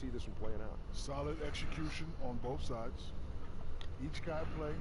see this one playing out? Solid execution on both sides. Each guy play.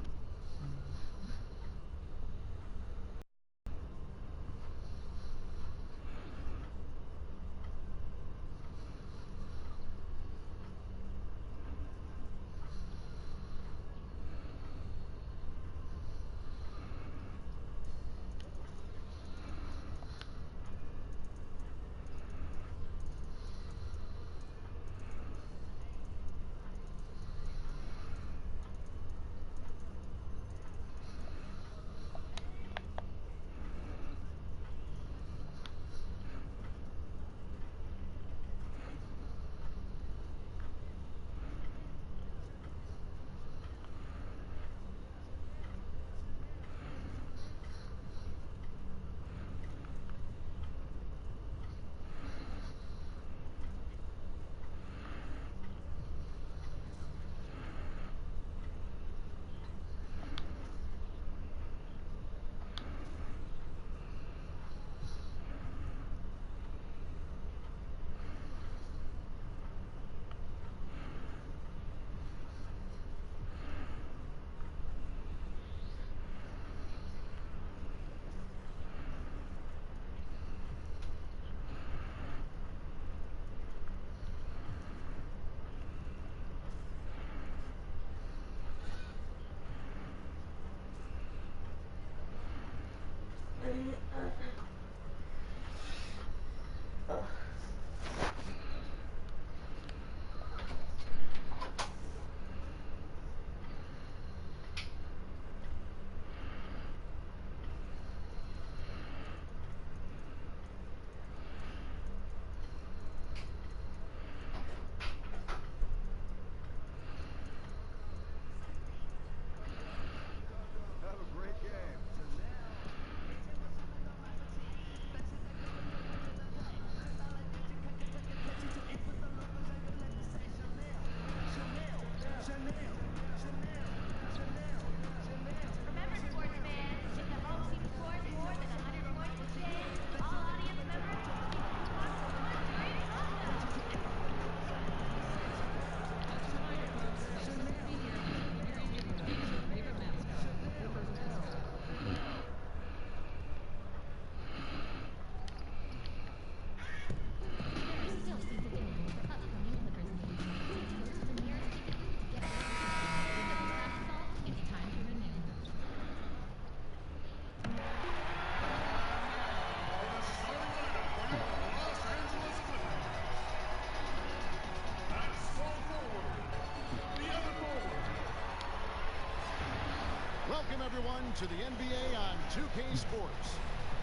Welcome, everyone, to the NBA on 2K Sports.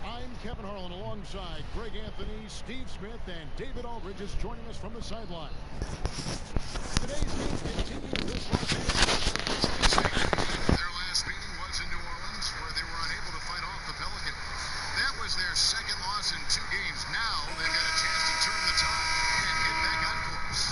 I'm Kevin Harlan alongside Greg Anthony, Steve Smith, and David Aldridge is joining us from the sideline. Today's game continues this Los Angeles. Their last meeting was in New Orleans, where they were unable to fight off the Pelican. That was their second loss in 2 games. Now they've got a chance to turn the tide and get back on course.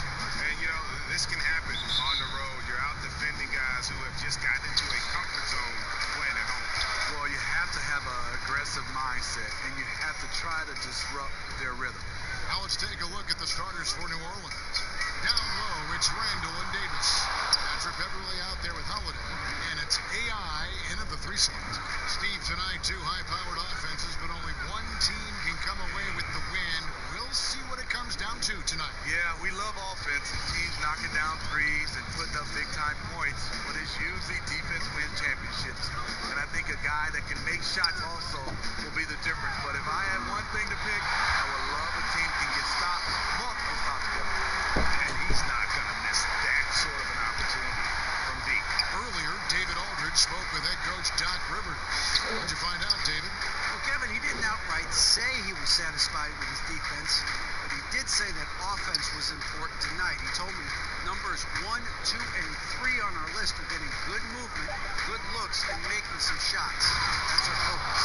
And, you know, this can happen on the road. You're out defending guys who have just gotten into a comfort zone playing at home. Well, you have to have an aggressive mindset, and you have to try to disrupt their rhythm. Now let's take a look at the starters for New Orleans. Down low, it's Randall and Davis. Patrick Beverly out there with Holiday. And it's AI in at the 3 slot. Steve, tonight, 2 high-powered offenses, but only one team can come away with the win. We'll see what it comes down to tonight. Yeah, we love offense. Teams knocking down threes and putting up big-time points, but it's usually defense wins championships. And I think a guy that can make shots also will be the difference. But if I had one thing to pick, I would love a team can get stops, multiple stops. And he's not going to miss that sort of an opportunity from deep. Earlier, David Aldridge spoke with head coach Doc Rivers. What'd you find out, David? Well, Kevin, he didn't outright say he was satisfied with his defense, but he did say that offense was important tonight. He told me numbers 1, 2, and 3 on our list are getting good movement, good looks, and making some shots. That's our focus.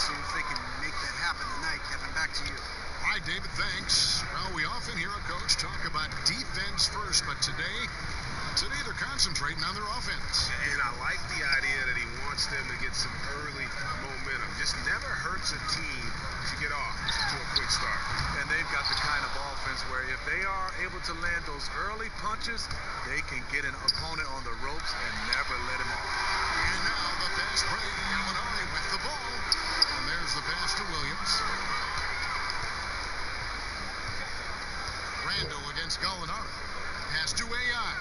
See if they can make that happen tonight. Kevin, back to you. All right, David, thanks. Well, we often hear a coach talk about defense first, but today, Today they're concentrating on their offense. And I like the idea that he wants them to get some early momentum. Just never hurts a team to get off to a quick start. And they've got the kind of offense where if they are able to land those early punches, they can get an opponent on the ropes and never let him off. And now the pass play. Gallinari with the ball. And there's the pass to Williams. Randall against Gallinari. Pass to AI.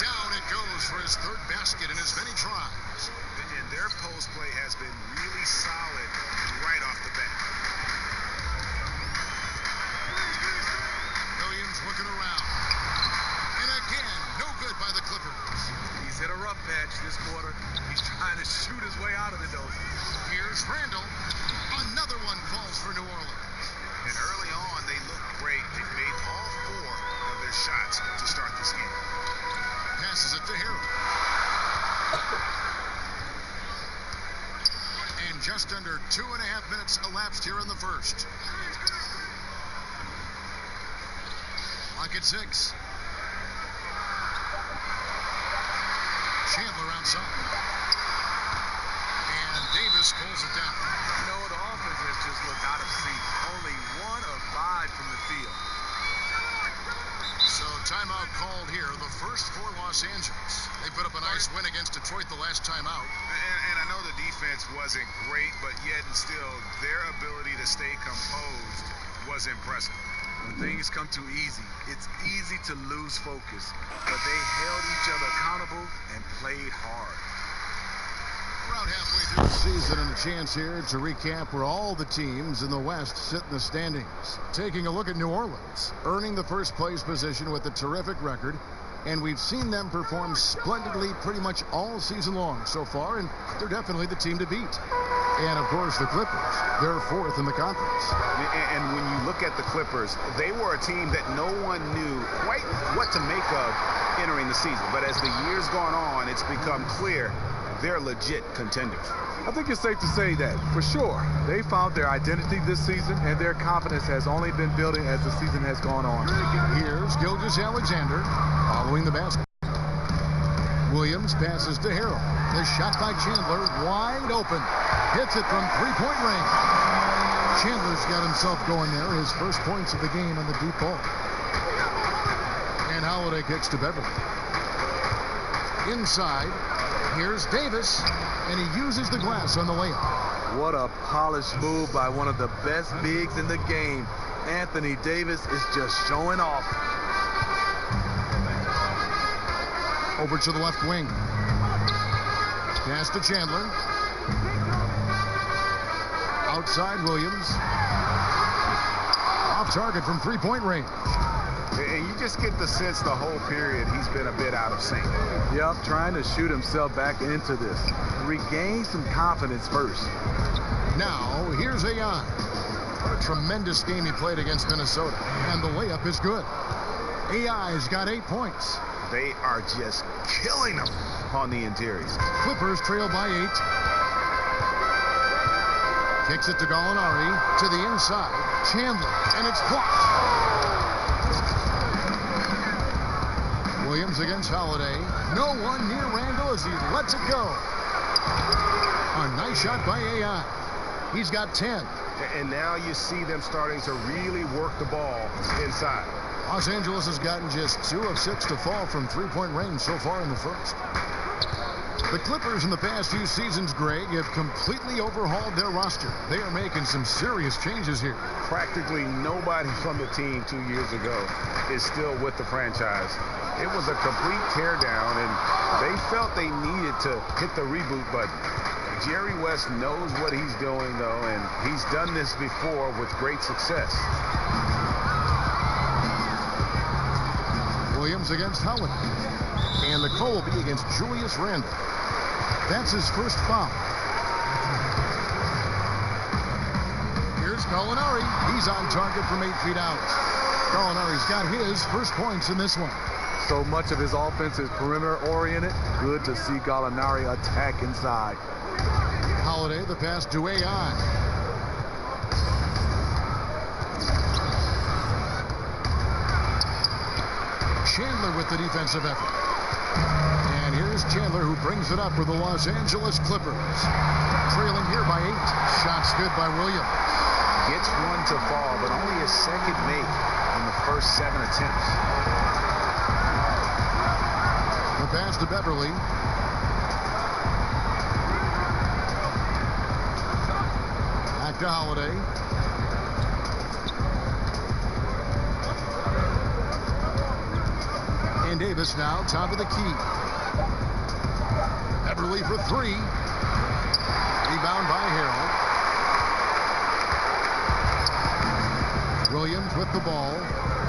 Down it goes for his third basket in as many tries. And their post play has been really solid right off the bat. Williams looking around. And again, no good by the Clippers. He's hit a rough patch this quarter. He's trying to shoot his way out of it, though. Here's Randall. Another one falls for New Orleans. And early on, they looked great. They made all 4 of their shots to start this game. Passes it to Harrell. And just under 2.5 minutes elapsed here in the first. Lock at 6. Chandler outside. And Davis pulls it down. You know, the offense has just looked out of sync. Only 1 of 5 from the field. So timeout called here, the first for Los Angeles. They put up a nice win against Detroit the last time out. And I know the defense wasn't great, but yet and still, their ability to stay composed was impressive. When things come too easy, it's easy to lose focus. But they held each other accountable and played hard. Around halfway through the season, and a chance here to recap where all the teams in the West sit in the standings. Taking a look at New Orleans, earning the first place position with a terrific record, and we've seen them perform splendidly pretty much all season long so far, and they're definitely the team to beat. And of course the Clippers, they're 4th in the conference. And when you look at the Clippers, they were a team that no one knew quite what to make of entering the season. But as the years gone on, it's become clear they're legit contenders. I think it's safe to say that, for sure. They found their identity this season, and their confidence has only been building as the season has gone on. Here's Gilgeous-Alexander following the basket. Williams passes to Harrell. The shot by Chandler, wide open. Hits it from three-point range. Chandler's got himself going there. His first points of the game on the deep ball. And Holiday kicks to Beverly. Inside, here's Davis, and he uses the glass on the layup. What a polished move by one of the best bigs in the game. Anthony Davis is just showing off. Over to the left wing. Pass to Chandler. Outside Williams. Off target from three-point range. And you just get the sense the whole period he's been a bit out of sync. Yep, trying to shoot himself back into this. Regain some confidence first. Now, here's AI. What a tremendous game he played against Minnesota. And the layup is good. AI's got 8 points. They are just killing them on the interiors. Clippers trail by 8. Kicks it to Gallinari to the inside. Chandler, and it's blocked. Williams against Holiday. No one near Randall as he lets it go. A nice shot by AI. He's got 10. And now you see them starting to really work the ball inside. Los Angeles has gotten just 2 of 6 to fall from three-point range so far in the first. The Clippers in the past few seasons, Greg, have completely overhauled their roster. They are making some serious changes here. Practically nobody from the team 2 years ago is still with the franchise. It was a complete teardown, and they felt they needed to hit the reboot button. Jerry West knows what he's doing, though, and he's done this before with great success. Williams against Holiday. And the call will be against Julius Randle. That's his first foul. Here's Gallinari. He's on target from 8 feet out. Gallinari's got his first points in this one. So much of his offense is perimeter oriented. Good to see Gallinari attack inside. Holiday, the pass to AI. Chandler with the defensive effort. And here's Chandler, who brings it up for the Los Angeles Clippers. Trailing here by 8. Shots good by Williams. Gets one to fall, but only a second make in the first 7 attempts. The pass to Beverly. Back to Holiday. And Davis now, top of the key. Beverly for 3. Rebound by Harrell. Williams with the ball.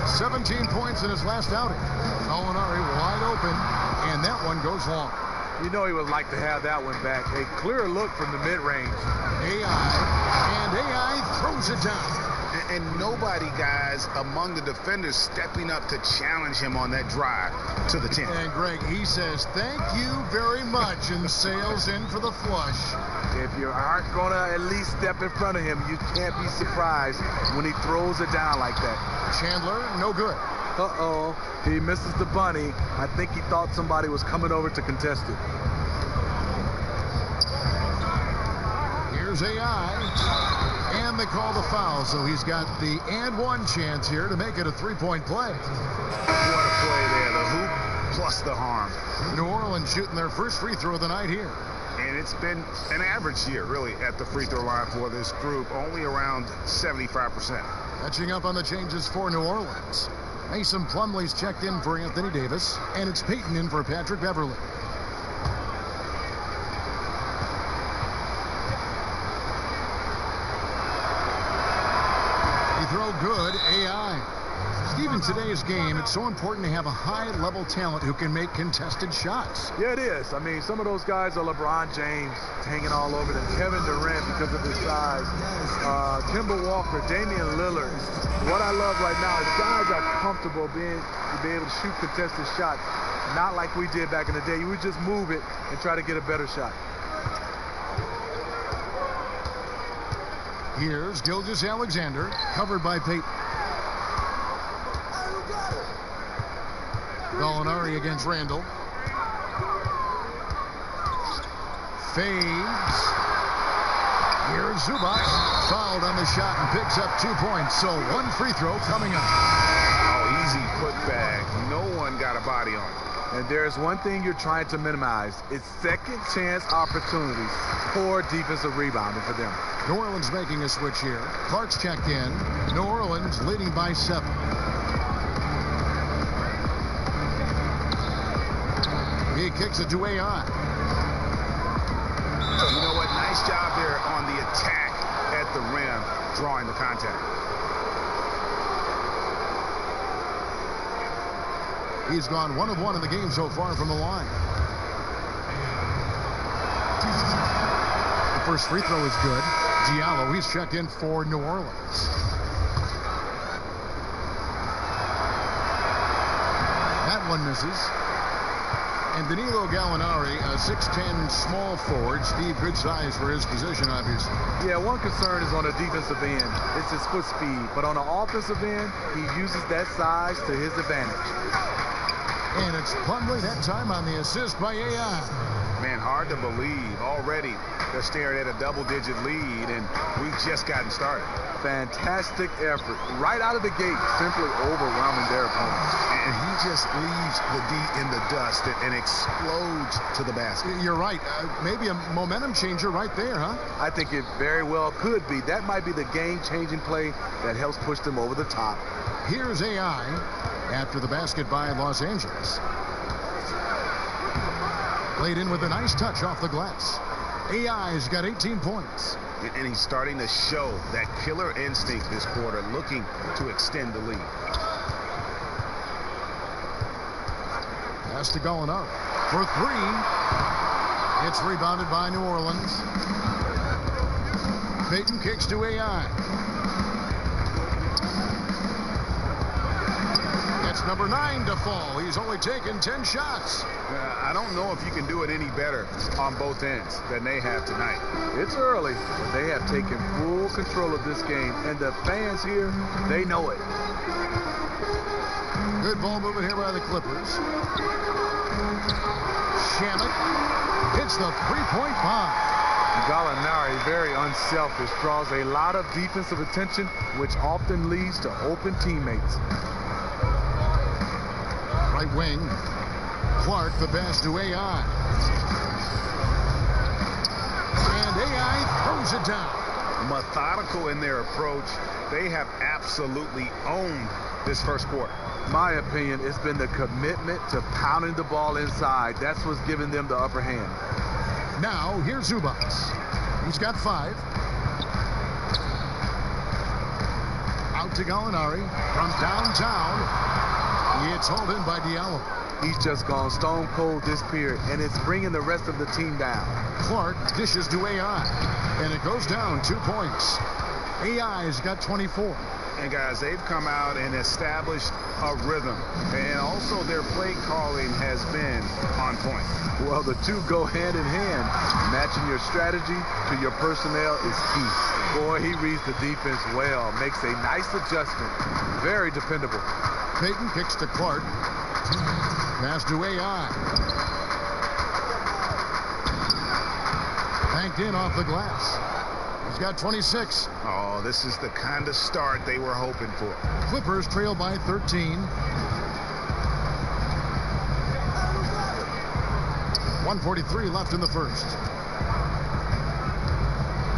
17 points in his last outing. Molinari wide open, and that one goes long. You know he would like to have that one back. A clear look from the mid-range. AI throws it down. And nobody, guys, among the defenders stepping up to challenge him on that drive to the 10. And Greg, he says, thank you very much, and sails in for the flush. If you aren't going to at least step in front of him, you can't be surprised when he throws it down like that. Chandler, no good. Uh-oh, he misses the bunny. I think he thought somebody was coming over to contest it. Here's AI. And they call the foul, so he's got the and one chance here to make it a three-point play. What a play there, the hoop plus the harm. New Orleans shooting their first free throw of the night here. And it's been an average year, really, at the free throw line for this group, only around 75%. Catching up on the changes for New Orleans. Mason Plumlee's checked in for Anthony Davis, and it's Payton in for Patrick Beverly. Throw good, AI. Steve, in today's game, it's so important to have a high-level talent who can make contested shots. Yeah, it is. I mean, some of those guys are LeBron James hanging all over them. Kevin Durant because of his size. Kemba Walker, Damian Lillard. What I love right now is guys are comfortable being able to shoot contested shots. Not like we did back in the day. You would just move it and try to get a better shot. Here's Gilgeous-Alexander, covered by Payton. Molinari against Randall. Fades. Here's Zubac, fouled on the shot and picks up 2 points. So one free throw coming up. Oh, easy putback. No one got a body on it. And there's one thing you're trying to minimize. It's second chance opportunities. Poor defensive rebounding for them. New Orleans making a switch here. Clark's checked in. New Orleans leading by 7. He kicks it to AI. You know what? Nice job there on the attack at the rim, drawing the contact. He's gone 1 of 1 in the game so far from the line. The first free throw is good. Diallo, he's checked in for New Orleans. That one misses. And Danilo Gallinari, a 6'10 small forward. Steve, good size for his position, obviously. Yeah, one concern is on the defensive end. It's his foot speed. But on the offensive end, he uses that size to his advantage. And it's Plumlee that time on the assist by AI. Man, hard to believe. Already they're staring at a double-digit lead, and we've just gotten started. Fantastic effort. Right out of the gate, simply overwhelming their opponents. And he just leaves the D in the dust and explodes to the basket. You're right. Maybe a momentum changer right there, huh? I think it very well could be. That might be the game-changing play that helps push them over the top. Here's AI after the basket by Los Angeles. Played in with a nice touch off the glass. AI's got 18 points. And he's starting to show that killer instinct this quarter, looking to extend the lead. Pass to Gallinari for 3. It's rebounded by New Orleans. Payton kicks to AI. That's number 9 to fall. He's only taken 10 shots. I don't know if you can do it any better on both ends than they have tonight. It's early, but they have taken full control of this game. And the fans here, they know it. Good ball movement here by the Clippers. Shamet hits the three-point bomb. Gallinari, very unselfish, draws a lot of defensive attention, which often leads to open teammates. Right wing. Clark, the pass to AI. And AI throws it down. Methodical in their approach. They have absolutely owned this first quarter. My opinion, it's been the commitment to pounding the ball inside. That's what's giving them the upper hand. Now, here's Zubac. He's got 5. Out to Gallinari from downtown. It's hauled in by Diallo. He's just gone stone cold this period, and it's bringing the rest of the team down. Clark dishes to AI, and it goes down 2 points. AI's got 24. And guys, they've come out and established a rhythm. And also their play calling has been on point. Well, the two go hand in hand. Matching your strategy to your personnel is key. Boy, he reads the defense well. Makes a nice adjustment. Very dependable. Payton kicks to Clark. Pass to AI. Banked in off the glass. He's got 26. Oh, this is the kind of start they were hoping for. Clippers trail by 13. 1:43 left in the first.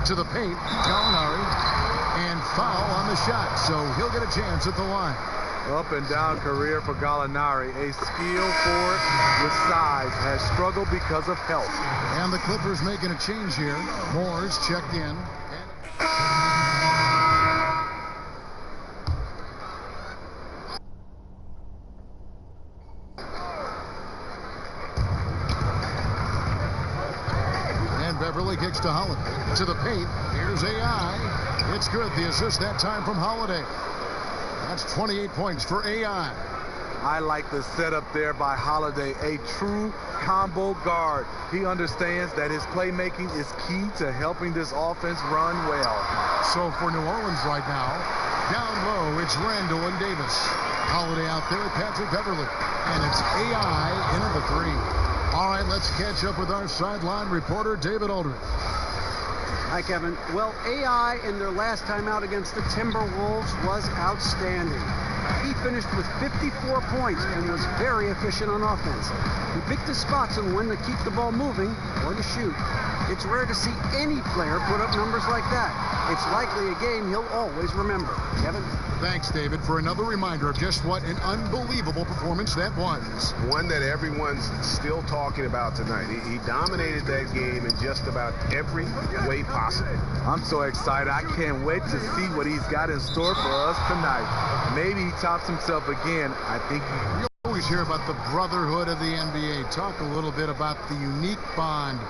To the paint, Gallinari, and foul on the shot, so he'll get a chance at the line. Up and down career for Gallinari. A skill forward with size, has struggled because of health. And the Clippers making a change here. Moore's checked in. And Beverly kicks to Holiday. To the paint. Here's AI. It's good. The assist that time from Holiday. That's 28 points for AI. I like the setup there by Holiday, a true combo guard. He understands that his playmaking is key to helping this offense run well. So for New Orleans right now, down low, it's Randall and Davis. Holiday out there with Patrick Beverly. And it's AI into the 3. All right, let's catch up with our sideline reporter, David Aldridge. Hi, Kevin. Well, AI in their last time out against the Timberwolves was outstanding. He finished with 54 points and was very efficient on offense. He picked his spots on when to keep the ball moving or to shoot. It's rare to see any player put up numbers like that. It's likely a game he'll always remember. Kevin? Thanks, David, for another reminder of just what an unbelievable performance that was. One that everyone's still talking about tonight. He dominated that game in just about every way possible. I'm so excited. I can't wait to see what he's got in store for us tonight. Maybe he tops himself again. I think You always hear about the brotherhood of the NBA. Talk a little bit about the unique bond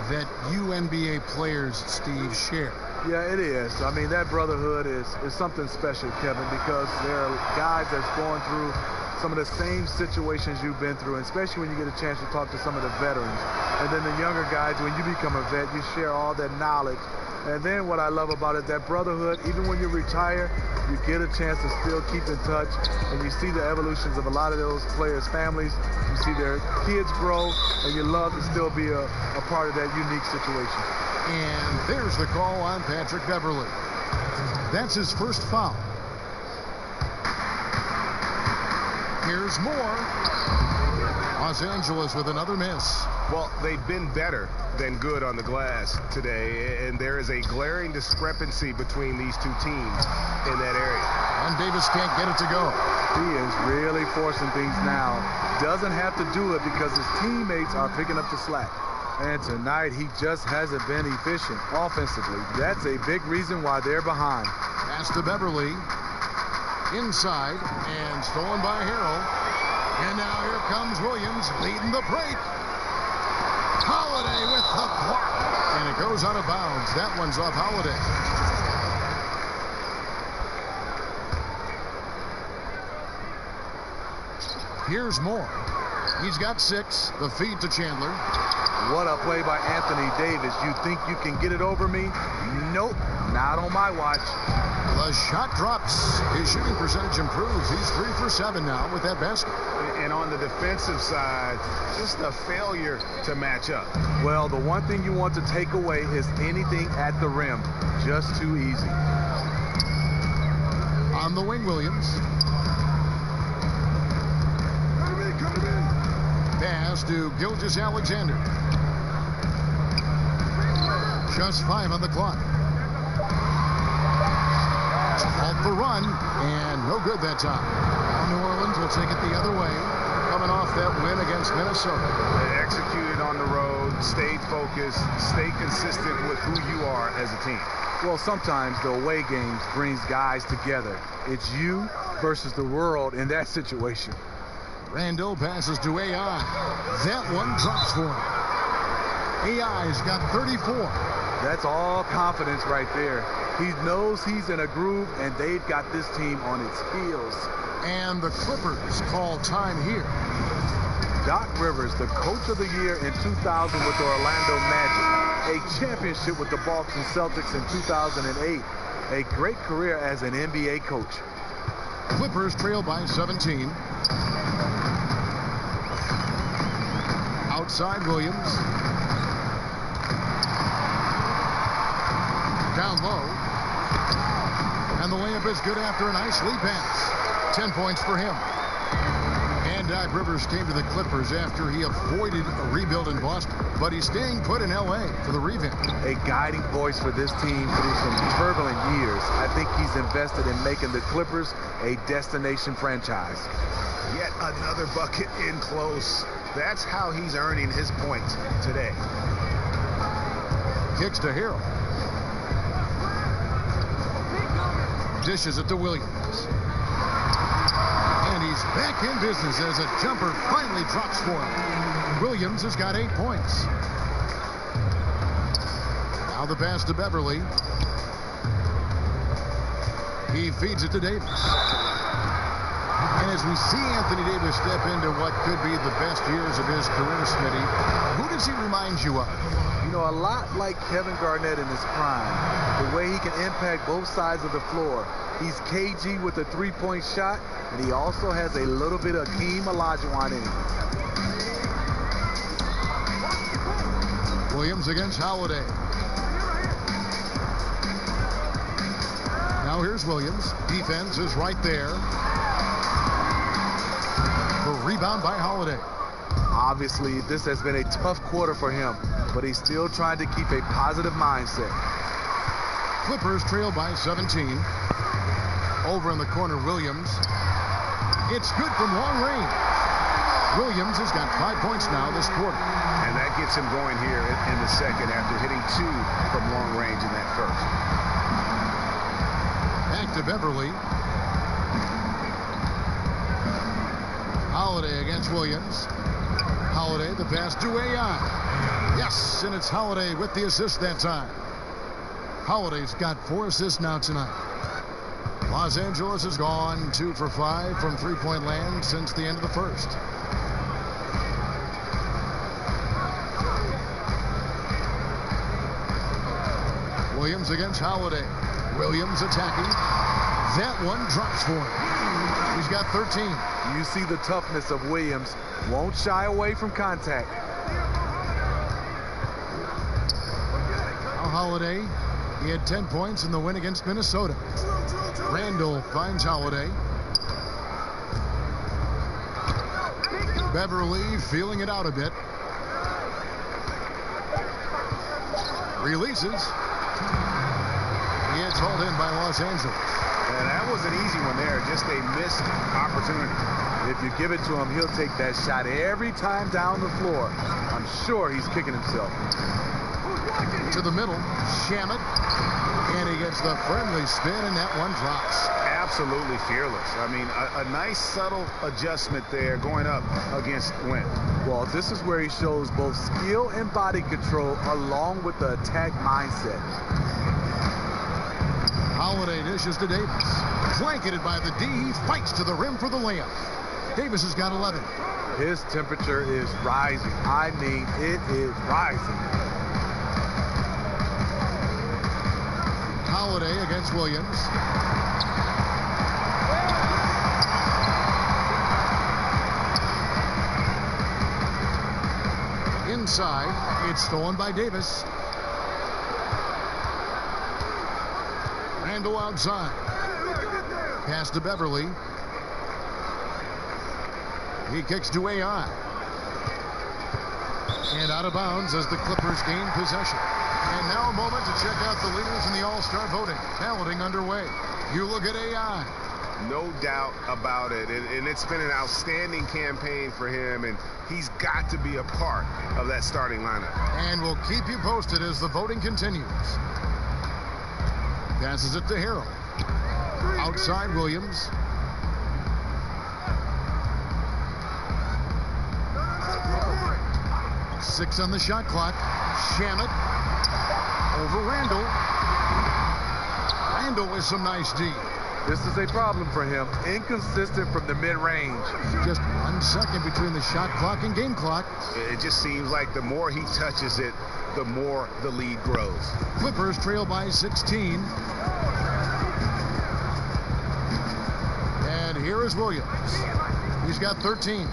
that you NBA players, Steve, share. Yeah, it is. I mean, that brotherhood is something special, Kevin, because there are guys that's going through some of the same situations you've been through, and especially when you get a chance to talk to some of the veterans. And then the younger guys, when you become a vet, you share all that knowledge. And then what I love about it, that brotherhood, even when you retire, you get a chance to still keep in touch, and you see the evolutions of a lot of those players' families. You see their kids grow, and you love to still be a part of that unique situation. And there's the call on Patrick Beverly. That's his first foul. Here's more. Los Angeles with another miss. Well, they've been better than good on the glass today, and there is a glaring discrepancy between these two teams in that area. And Davis can't get it to go. He is really forcing things now. Doesn't have to do it because his teammates are picking up the slack. And tonight, he just hasn't been efficient offensively. That's a big reason why they're behind. Pass to Beverly. Inside and stolen by Harrell. And now here comes Williams leading the break. Holiday with the block. And it goes out of bounds. That one's off Holiday. Here's Moore. He's got 6. The feed to Chandler. What a play by Anthony Davis. You think you can get it over me? Nope. Not on my watch. The shot drops. His shooting percentage improves. He's 3 for 7 now with that basket. And on the defensive side, just a failure to match up. Well, the one thing you want to take away is anything at the rim. Just too easy. On the wing, Williams. Pass to Gilgeous-Alexander. Just 5 on the clock. Halt the run, and no good that time. New Orleans will take it the other way, coming off that win against Minnesota. They executed on the road, stayed focused, stay consistent with who you are as a team. Well, sometimes the away games brings guys together. It's you versus the world in that situation. Randall passes to AI. That one drops for him. AI's got 34. That's all confidence right there. He knows he's in a groove, and they've got this team on its heels. And the Clippers call time here. Doc Rivers, the coach of the year in 2000 with the Orlando Magic, a championship with the Boston Celtics in 2008, a great career as an NBA coach. Clippers trail by 17. Outside Williams. Down low. And the layup is good after a nice lead pass. 10 points for him. And Doc Rivers came to the Clippers after he avoided a rebuild in Boston. But he's staying put in L.A. for the revamp. A guiding voice for this team through some turbulent years. I think he's invested in making the Clippers a destination franchise. Yet another bucket in close. That's how he's earning his points today. Kicks to Harrell. Dishes it to Williams. And he's back in business as a jumper finally drops for him. Williams has got 8 points. Now the pass to Beverly. He feeds it to Davis. And as we see Anthony Davis step into what could be the best years of his career, Smitty, who does he remind you of? You know, a lot like Kevin Garnett in his prime. The way he can impact both sides of the floor. He's KG with a three-point shot, and he also has a little bit of Hakeem Olajuwon in him. Williams against Holiday. Now here's Williams. Defense is right there. The rebound by Holiday. Obviously, this has been a tough quarter for him, but he's still trying to keep a positive mindset. Clippers trail by 17. Over in the corner, Williams. It's good from long range. Williams has got 5 points now this quarter. And that gets him going here in the second after hitting 2 from long range in that first. Back to Beverly. Holiday against Williams. Holiday, the pass to AI. Yes, and it's Holiday with the assist that time. Holiday's got 4 assists now tonight. Los Angeles has gone 2 for 5 from three-point land since the end of the first. Williams against Holiday. Williams attacking. That one drops for him. He's got 13. You see the toughness of Williams. Won't shy away from contact. Now Holiday. He had 10 points in the win against Minnesota. Randall finds Holiday. Beverly feeling it out a bit. Releases. He gets hauled in by Los Angeles. And that was an easy one there. Just a missed opportunity. If you give it to him, he'll take that shot every time down the floor. I'm sure he's kicking himself. To the middle, Shamet, and he gets the friendly spin, and that one drops. Absolutely fearless. I mean, a nice subtle adjustment there going up against Wynn. Well, this is where he shows both skill and body control along with the attack mindset. Holiday dishes to Davis. Blanketed by the D, he fights to the rim for the layup. Davis has got 11. His temperature is rising. I mean, it is rising. Holiday against Williams. Inside, it's stolen by Davis. Randall outside. Pass to Beverly. He kicks to AI. And out of bounds as the Clippers gain possession. And now a moment to check out the leaders in the All-Star voting. Balloting underway. You look at AI. No doubt about it. And it's been an outstanding campaign for him, and he's got to be a part of that starting lineup. And we'll keep you posted as the voting continues. Passes it to Harrell. Outside Williams. Six on the shot clock. Shamit over Randall. Randall with some nice D. This is a problem for him. Inconsistent from the mid-range. Just 1 second between the shot clock and game clock. It just seems like the more he touches it, the more the lead grows. Clippers trail by 16. And here is Williams. He's got 13.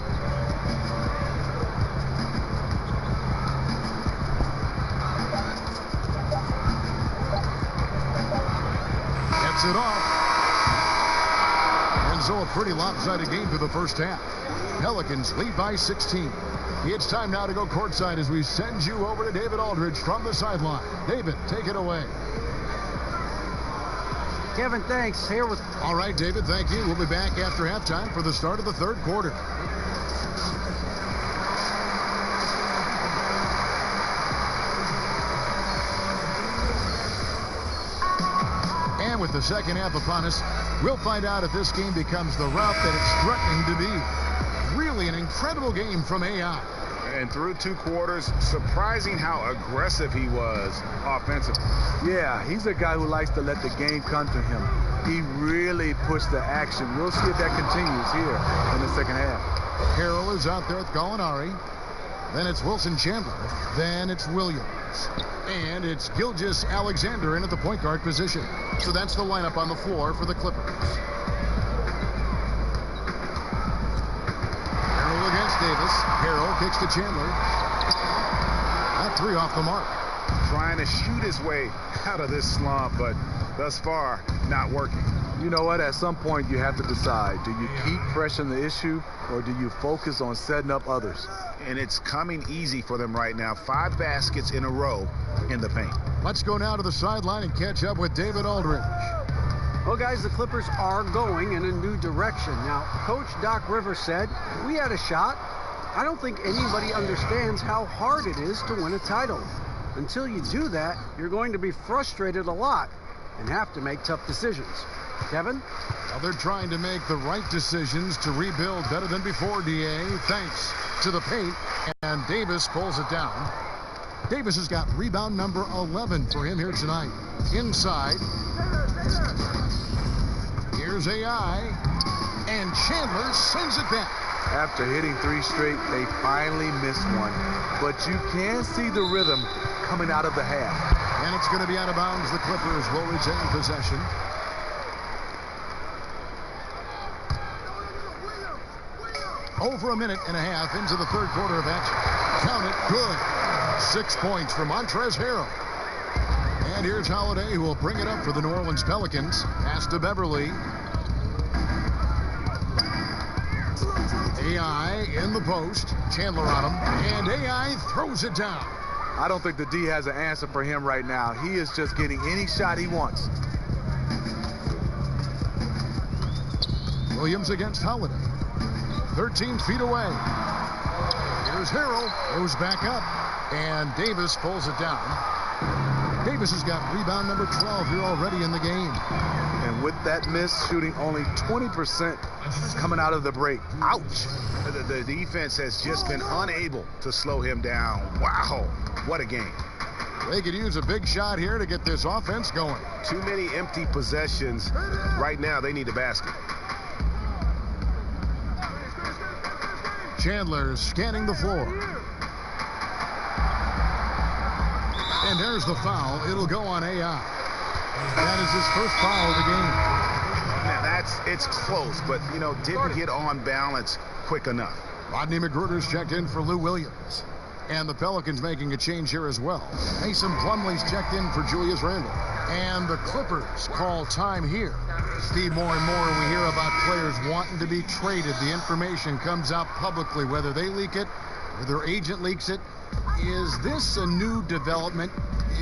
Gets it off. And so a pretty lopsided game for the first half. Pelicans lead by 16. It's time now to go courtside as we send you over to David Aldridge from the sideline. David, take it away. Kevin, thanks. Here with... All right, David, thank you. We'll be back after halftime for the start of the third quarter. And with the second half upon us, we'll find out if this game becomes the rout that it's threatening to be. Really an incredible game from AI. And through 2 quarters, surprising how aggressive he was offensively. Yeah, he's a guy who likes to let the game come to him. He really pushed the action. We'll see if that continues here in the second half. Harrell is out there with Gallinari. Then it's Wilson Chandler. Then it's Williams. And it's Gilgeous Alexander in at the point guard position. So that's the lineup on the floor for the Clippers. Harrell against Davis. Harrell kicks to Chandler. That 3 off the mark. Trying to shoot his way out of this slump, but thus far, not working. You know what? At some point, you have to decide. Do you keep pressing the issue, or do you focus on setting up others? And it's coming easy for them right now. 5 baskets in a row in the paint. Let's go now to the sideline and catch up with David Aldridge. Well, guys, the Clippers are going in a new direction. Now, Coach Doc Rivers said, we had a shot. I don't think anybody understands how hard it is to win a title. Until you do that, you're going to be frustrated a lot and have to make tough decisions. Kevin? Well, they're trying to make the right decisions to rebuild better than before, DA, thanks to the paint. And Davis pulls it down. Davis has got rebound number 11 for him here tonight. Inside. Here's AI. And Chandler sends it back. After hitting 3 straight, they finally missed one. But you can see the rhythm coming out of the half. And it's going to be out of bounds. The Clippers will retain possession. Over a minute and a half into the third quarter of action. Count it. Good. 6 points for Montrezl Harrell. And here's Holiday, who will bring it up for the New Orleans Pelicans. Pass to Beverly. AI in the post. Chandler on him. And AI throws it down. I don't think the D has an answer for him right now. He is just getting any shot he wants. Williams against Holiday. 13 feet away. Here's Harrell. Goes back up. And Davis pulls it down. Davis has got rebound number 12 here already in the game. And with that miss, shooting only 20% coming out of the break. Ouch. The defense has just been unable to slow him down. Wow, what a game. They could use a big shot here to get this offense going. Too many empty possessions. Right now, they need a basket. Chandler scanning the floor. And there's the foul. It'll go on AI. That is his first foul of the game. Now it's close, but, didn't get on balance quick enough. Rodney McGruder's checked in for Lou Williams. And the Pelicans making a change here as well. Mason Plumlee's checked in for Julius Randle. And the Clippers call time here. Steve, more and more we hear about players wanting to be traded. The information comes out publicly, whether they leak it or their agent leaks it. Is this a new development,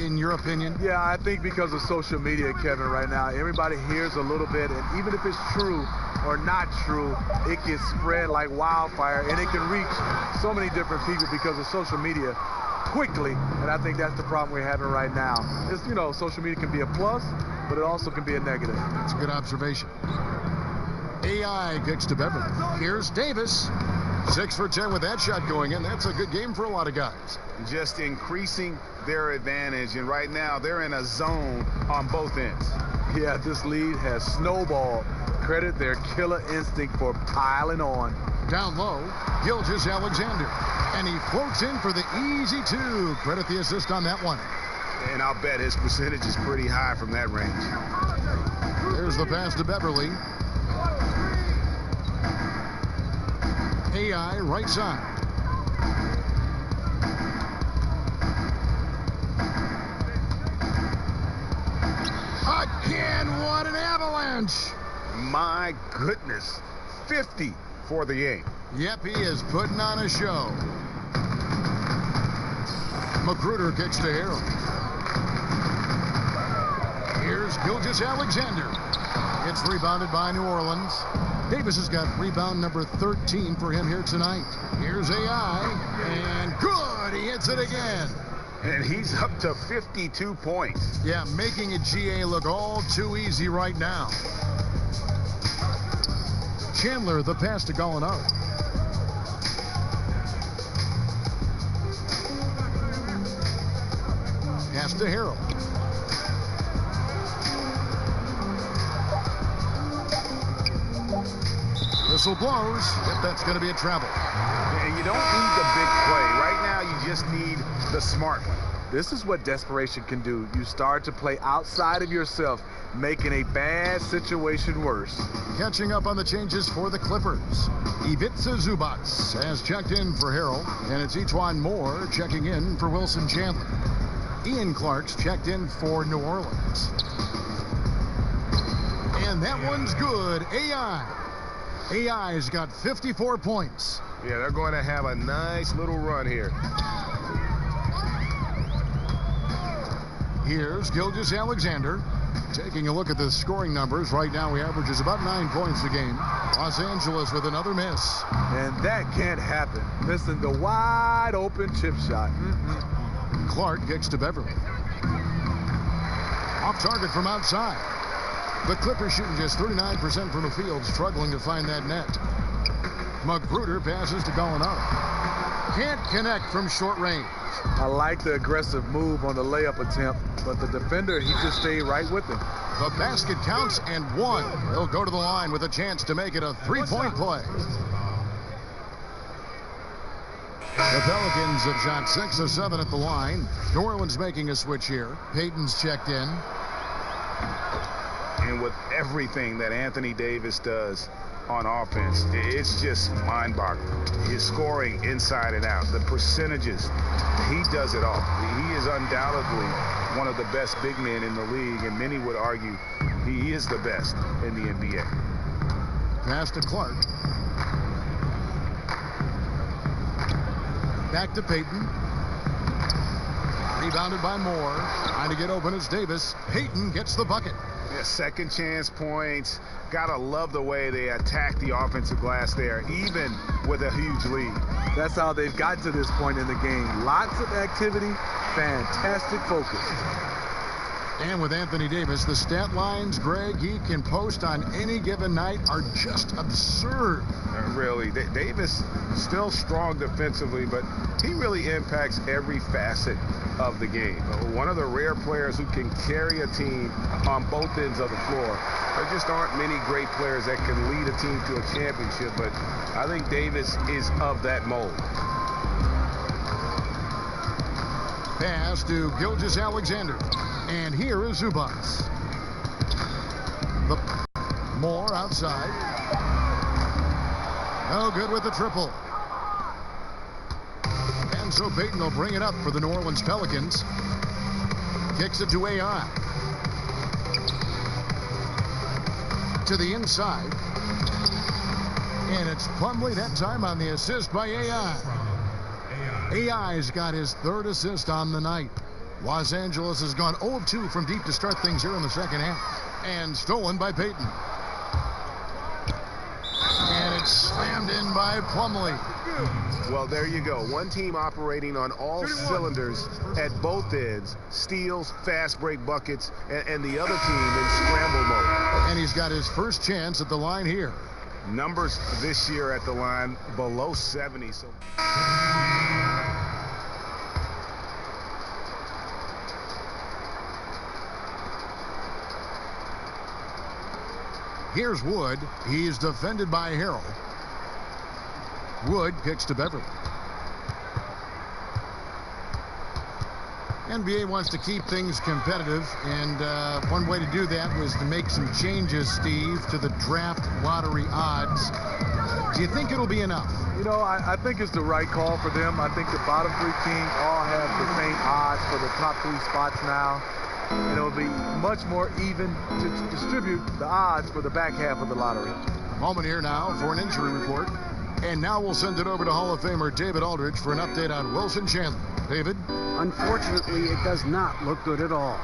in your opinion? Yeah, I think because of social media, Kevin, right now, everybody hears a little bit, and even if it's true or not true, it gets spread like wildfire, and it can reach so many different people because of social media quickly, and I think that's the problem we're having right now. It's, social media can be a plus, but it also can be a negative. That's a good observation. AI kicks to Beverly. Here's Davis. 6 for 10 with that shot going in. That's a good game for a lot of guys. Just increasing their advantage, and right now they're in a zone on both ends. Yeah, this lead has snowballed. Credit their killer instinct for piling on. Down low, Gilgeous-Alexander. And he floats in for the easy 2. Credit the assist on that one. And I'll bet his percentage is pretty high from that range. There's the pass to Beverly. AI right side. Again, what an avalanche. My goodness, 50 for the game. Yep, he is putting on a show. McGruder kicks to Harold. Here's Gilgeous-Alexander. It's rebounded by New Orleans. Davis has got rebound number 13 for him here tonight. Here's AI, and good, he hits it again. And he's up to 52 points. Yeah, making a GA look all too easy right now. Chandler, the pass to Gallinari. Pass to Harold. Whistle blows. Yep, that's going to be a travel. And you don't need the big play. Right now, you just need the smart one. This is what desperation can do. You start to play outside of yourself, making a bad situation worse. Catching up on the changes for the Clippers. Ivica Zubac has checked in for Harold, and it's Etuan Moore checking in for Wilson Chandler. Ian Clark's checked in for New Orleans. And that one's good. AI's got 54 points. Yeah, they're going to have a nice little run here. Here's Gilgeous-Alexander. Taking a look at the scoring numbers, right now he averages about 9 points a game. Los Angeles with another miss. And that can't happen. Missing the wide open chip shot. Clark kicks to Beverly. Off target from outside. The Clippers shooting just 39% from the field, struggling to find that net. McGruder passes to Gallinari. Can't connect from short range. I like the aggressive move on the layup attempt, but the defender, he just stayed right with him. The basket counts and 1. He'll go to the line with a chance to make it a 3-point play. The Pelicans have shot 6 of 7 at the line. New Orleans making a switch here. Payton's checked in. And with everything that Anthony Davis does on offense, it's just mind-boggling. His scoring inside and out, the percentages, he does it all. He is undoubtedly one of the best big men in the league, and many would argue he is the best in the NBA. Pass to Clark. Back to Payton. Rebounded by Moore. Trying to get open is Davis. Payton gets the bucket. Yeah, second chance points. Gotta love the way they attack the offensive glass there, even with a huge lead. That's how they've gotten to this point in the game. Lots of activity, fantastic focus. And with Anthony Davis, the stat lines, Greg, he can post on any given night are just absurd. Really, Davis still strong defensively, but he really impacts every facet of the game. One of the rare players who can carry a team on both ends of the floor. There just aren't many great players that can lead a team to a championship, but I think Davis is of that mold. Pass to Gilgeous-Alexander. And here is Zubac. Moore outside. No good with the triple. And so Payton will bring it up for the New Orleans Pelicans. Kicks it to AI. To the inside. And it's Plumlee that time on the assist by AI. AI's got his third assist on the night. Los Angeles has gone 0 of 2 from deep to start things here in the second half. And stolen by Payton. And it's slammed in by Plumlee. Well, there you go. One team operating on all cylinders at both ends. Steals, fast break buckets, and the other team in scramble mode. And he's got his first chance at the line here. Numbers this year at the line below 70. So here's Wood. He's defended by Harrell. Wood kicks to Beverly. NBA wants to keep things competitive, and one way to do that was to make some changes, Steve, to the draft lottery odds. Do you think it'll be enough? You know, I think it's the right call for them. I think the bottom three teams all have the same odds for the top three spots now. And it'll be much more even to distribute the odds for the back half of the lottery. A moment here now for an injury report. And now we'll send it over to Hall of Famer David Aldridge for an update on Wilson Chandler. David? Unfortunately, it does not look good at all.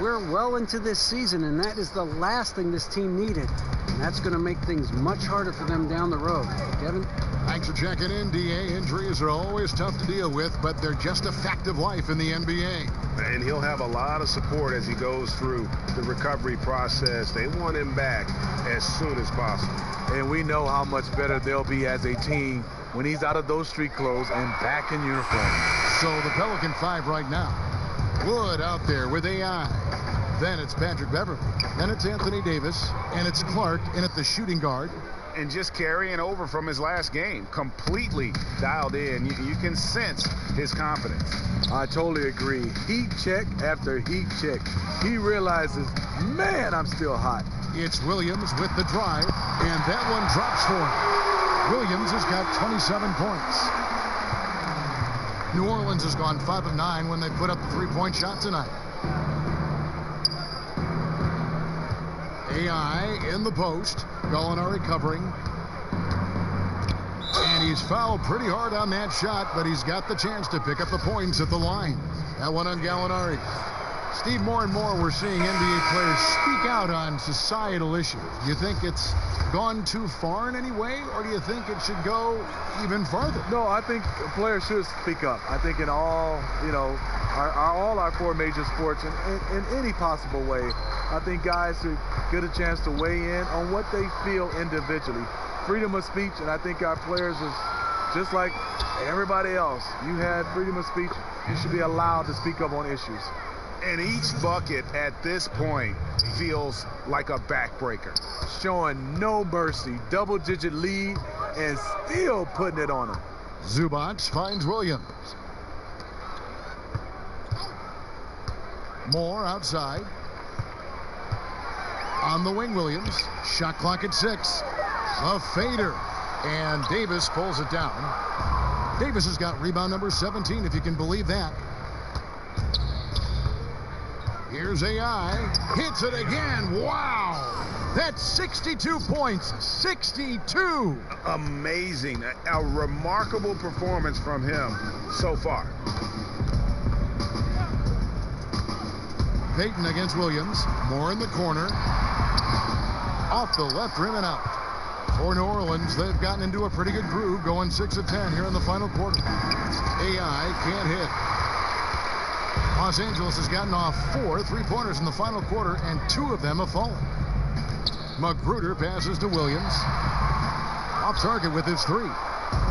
We're well into this season, and that is the last thing this team needed. And that's going to make things much harder for them down the road. Kevin? Thanks for checking in, DA. Injuries are always tough to deal with, but they're just a fact of life in the NBA. And he'll have a lot of support as he goes through the recovery process. They want him back as soon as possible. And we know how much better they'll be as a team when he's out of those street clothes and back in uniform. So the Pelican 5 right now. Wood out there with AI. Then it's Patrick Beverly. Then it's Anthony Davis. And it's Clark in at the shooting guard. And just carrying over from his last game. Completely dialed in. You can sense his confidence. I totally agree. Heat check after heat check. He realizes, man, I'm still hot. It's Williams with the drive. And that one drops for him. Williams has got 27 points. New Orleans has gone 5 of 9 when they put up the three-point shot tonight. AI in the post. Gallinari covering. And he's fouled pretty hard on that shot, but he's got the chance to pick up the points at the line. That one on Gallinari. Steve, more and more we're seeing NBA players speak out on societal issues. Do you think it's gone too far in any way, or do you think it should go even farther? No, I think players should speak up. I think in all, all our four major sports, in any possible way, I think guys should get a chance to weigh in on what they feel individually. Freedom of speech, and I think our players is just like everybody else. You had freedom of speech. You should be allowed to speak up on issues. And each bucket at this point feels like a backbreaker. Showing no mercy, double-digit lead, and still putting it on them. Zubac finds Williams. Moore outside. On the wing, Williams. Shot clock at 6. A fader. And Davis pulls it down. Davis has got rebound number 17, if you can believe that. Here's AI. Hits it again. Wow. That's 62 points. 62. Amazing. A remarkable performance from him so far. Payton against Williams. Moore in the corner. Off the left rim and out. For New Orleans, they've gotten into a pretty good groove, going 6 of 10 here in the final quarter. AI can't hit. Los Angeles has gotten off 4 3-pointers in the final quarter, and 2 of them have fallen. Magruder passes to Williams. Off target with his 3.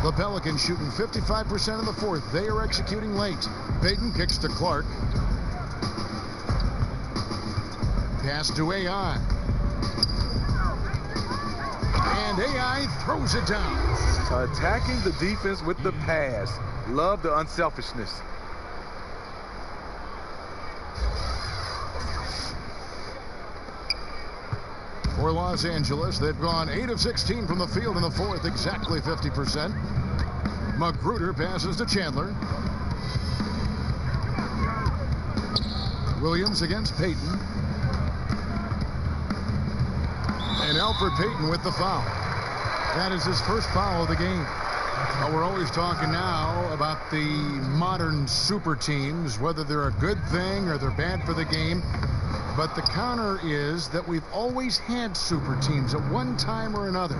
The Pelicans shooting 55% in the fourth. They are executing late. Payton kicks to Clark. Pass to AI. And AI throws it down. Attacking the defense with the pass. Love the unselfishness. For Los Angeles, they've gone 8 of 16 from the field in the fourth, exactly 50%. Magruder passes to Chandler. Williams against Payton. And Alfred Payton with the foul. That is his first foul of the game. Well, we're always talking now about the modern super teams, whether they're a good thing or they're bad for the game. But the counter is that we've always had super teams at one time or another.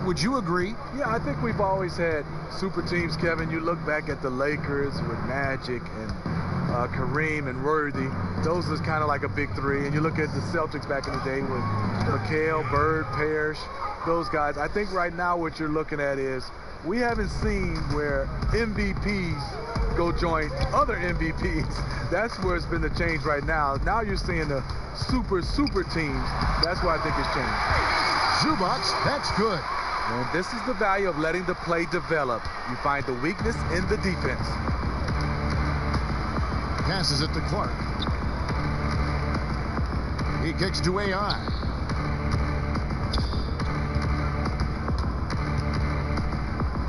Would you agree? Yeah, I think we've always had super teams, Kevin. You look back at the Lakers with Magic and Kareem and Worthy. Those are kind of like a big three. And you look at the Celtics back in the day with McHale, Bird, Parrish, those guys. I think right now what you're looking at is we haven't seen where MVPs go join other MVPs. That's where it's been the change right now. Now you're seeing the super teams. That's why I think it's changed. Zubac, that's good. And this is the value of letting the play develop. You find the weakness in the defense. Passes it to Clark. He kicks to AI.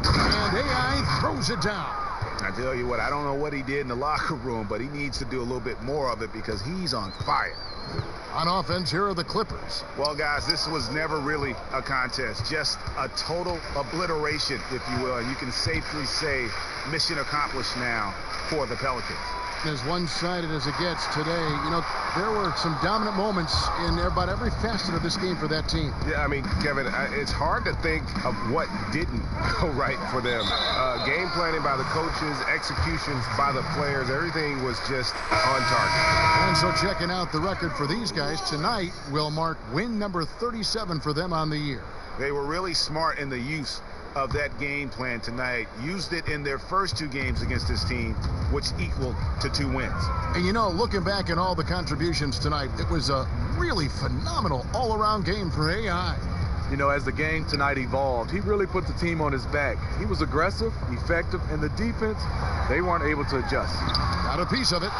And AI throws it down. I tell you what, I don't know what he did in the locker room, but he needs to do a little bit more of it because he's on fire. On offense, here are the Clippers. Well, guys, this was never really a contest, just a total obliteration, if you will. And you can safely say mission accomplished now for the Pelicans. As one-sided as it gets today, you know, there were some dominant moments in about every facet of this game for that team. Yeah, I mean, Kevin, it's hard to think of what didn't go right for them. Game planning by the coaches, executions by the players, everything was just on target. And so checking out the record for these guys tonight will mark win number 37 for them on the year. They were really smart in the use of that game plan tonight. Used it in their first 2 games against this team, which equaled to 2 wins. And you know, looking back at all the contributions tonight, it was a really phenomenal all-around game for AI. You know, as the game tonight evolved, he really put the team on his back. He was aggressive, effective, and the defense, they weren't able to adjust. Got a piece of it.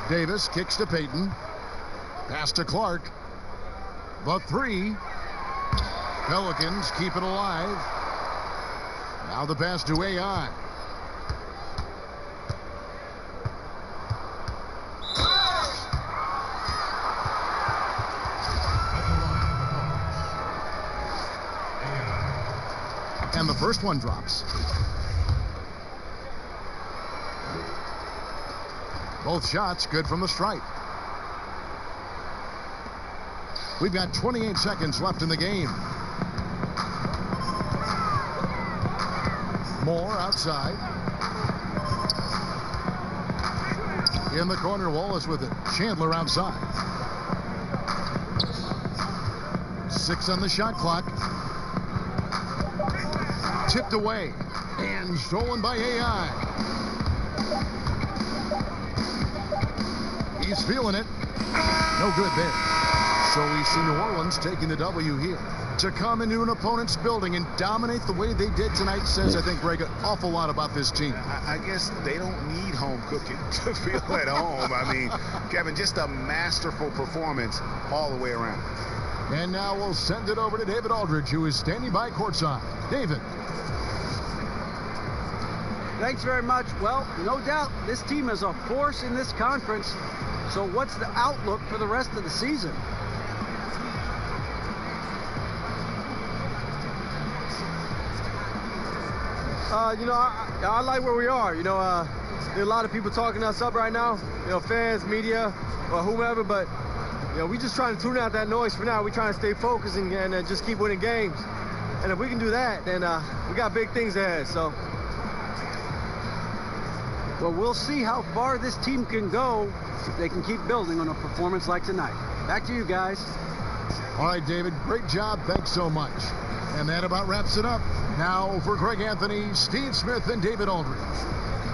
Davis kicks to Payton. Pass to Clark. The 3. Pelicans keep it alive. Now the pass to AI. And the first one drops. Both shots good from the stripe. We've got 28 seconds left in the game. Moore outside. In the corner, Wallace with it. Chandler outside. 6 on the shot clock. Tipped away and stolen by AI. He's feeling it. No good there. So we see New Orleans taking the W here. To come into an opponent's building and dominate the way they did tonight says, I think, Greg, an awful lot about this team. I guess they don't need home cooking to feel at home. I mean, Kevin, just a masterful performance all the way around. And now we'll send it over to David Aldridge, who is standing by courtside. David. Thanks very much. Well, no doubt this team is a force in this conference. So what's the outlook for the rest of the season? You know, I like where we are. You know, there are a lot of people talking us up right now. You know, fans, media, or whomever. But you know, we just trying to tune out that noise for now. We trying to stay focused and just keep winning games. And if we can do that, then we got big things ahead. So. Well, we'll see how far this team can go if they can keep building on a performance like tonight. Back to you guys. All right, David, great job. Thanks so much. And that about wraps it up. Now for Greg Anthony, Steve Smith, and David Aldridge.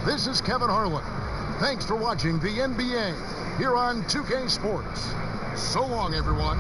This is Kevin Harlan. Thanks for watching the NBA here on 2K Sports. So long, everyone.